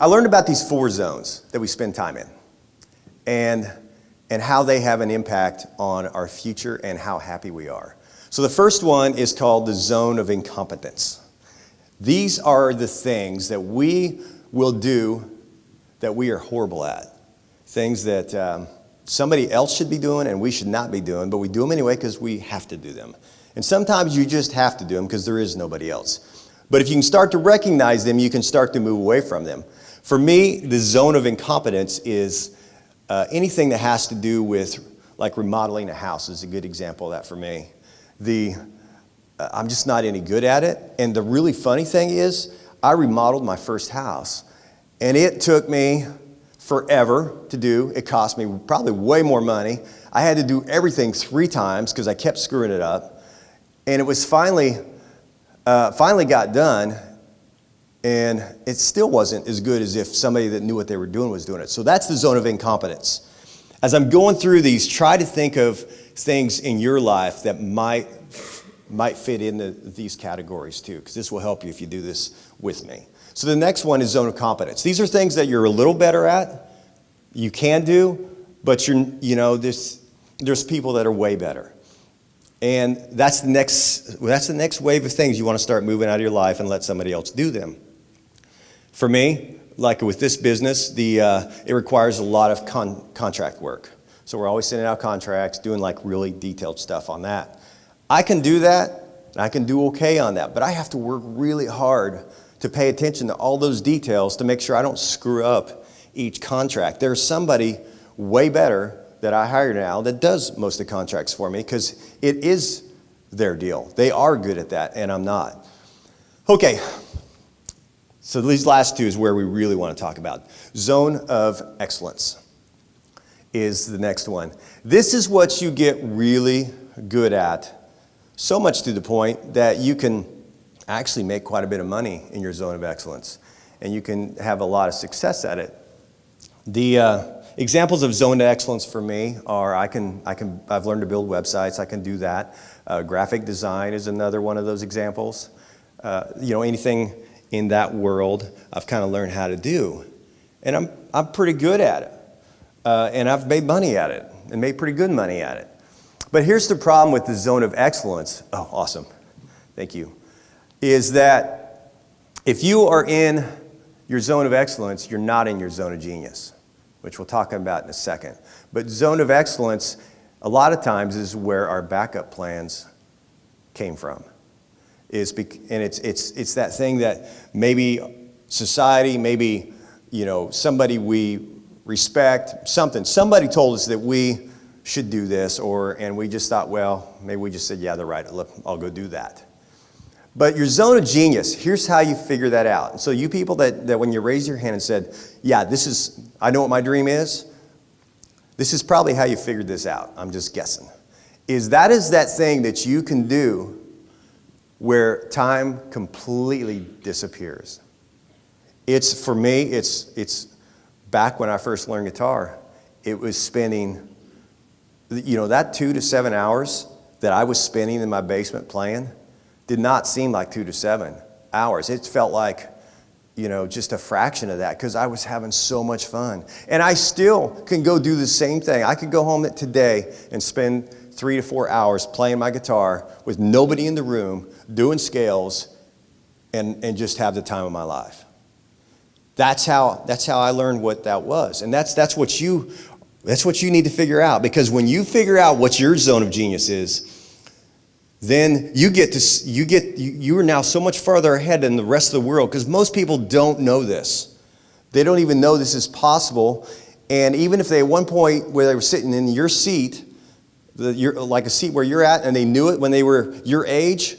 I learned about these 4 zones that we spend time in and how they have an impact on our future and how happy we are. So the first one is called the zone of incompetence. These are the things that we will do that we are horrible at. Things that somebody else should be doing and we should not be doing, but we do them anyway because we have to do them. And sometimes you just have to do them because there is nobody else. But if you can start to recognize them, you can start to move away from them. For me, the zone of incompetence is anything that has to do with, like remodeling a house is a good example of that for me. I'm just not any good at it. And the really funny thing is, I remodeled my first house. And it took me forever to do. It cost me probably way more money. I had to do everything 3 times because I kept screwing it up. And it was finally got done. And it still wasn't as good as if somebody that knew what they were doing was doing it. So that's the zone of incompetence. As I'm going through these, try to think of things in your life that might fit into these categories too, because this will help you if you do this with me. So the next one is zone of competence. These are things that you're a little better at, you can do, but there's people that are way better. And that's the next wave of things you want to start moving out of your life and let somebody else do them. For me, like with this business, it requires a lot of contract work. So we're always sending out contracts, doing like really detailed stuff on that. I can do that, and I can do okay on that, but I have to work really hard to pay attention to all those details to make sure I don't screw up each contract. There's somebody way better that I hire now that does most of the contracts for me because it is their deal. They are good at that, and I'm not. Okay, so these last 2 is where we really want to talk about. Zone of excellence is the next one. This is what you get really good at, so much to the point that you can actually make quite a bit of money in your zone of excellence, and you can have a lot of success at it. The examples of zone of excellence for me are I've learned to build websites. I can do that. Graphic design is another one of those examples. Anything in that world I've kind of learned how to do, and I'm pretty good at it, and I've made money at it and made pretty good money at it. But here's the problem with the zone of excellence. Oh, awesome. Thank you. Is that if you are in your zone of excellence, you're not in your zone of genius, which we'll talk about in a second. But zone of excellence, a lot of times, is where our backup plans came from. It's that thing that maybe society, maybe somebody we respect, somebody told us that we should do this, and we just thought, well, maybe we just said, yeah, they're right, I'll go do that. But your zone of genius, here's how you figure that out. So you people that when you raised your hand and said, yeah, I know what my dream is, this is probably how you figured this out, I'm just guessing, is that thing that you can do where time completely disappears. For me, it's back when I first learned guitar, it was spending that 2 to 7 hours that I was spending in my basement playing did not seem like 2 to 7 hours. It felt like, just a fraction of that because I was having so much fun. And I still can go do the same thing. I could go home today and spend 3 to 4 hours playing my guitar with nobody in the room, doing scales, and just have the time of my life. That's how I learned what that was. And that's what you need to figure out, because when you figure out what your zone of genius is, then you are now so much farther ahead than the rest of the world, because most people don't know this. They don't even know this is possible. And even if they at one point where they were sitting in your seat, like a seat where you're at, and they knew it when they were your age,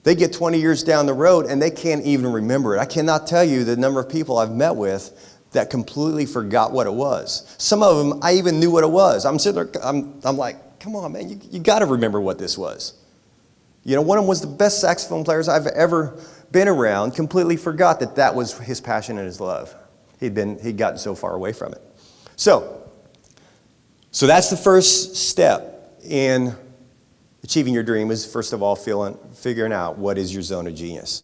they get 20 years down the road and they can't even remember it. I cannot tell you the number of people I've met with that completely forgot what it was. Some of them, I even knew what it was. I'm sitting there, I'm like, come on, man, you got to remember what this was. One of them was the best saxophone players I've ever been around, completely forgot that was his passion and his love. He'd gotten so far away from it. So that's the first step in achieving your dream, is first of all figuring out what is your zone of genius.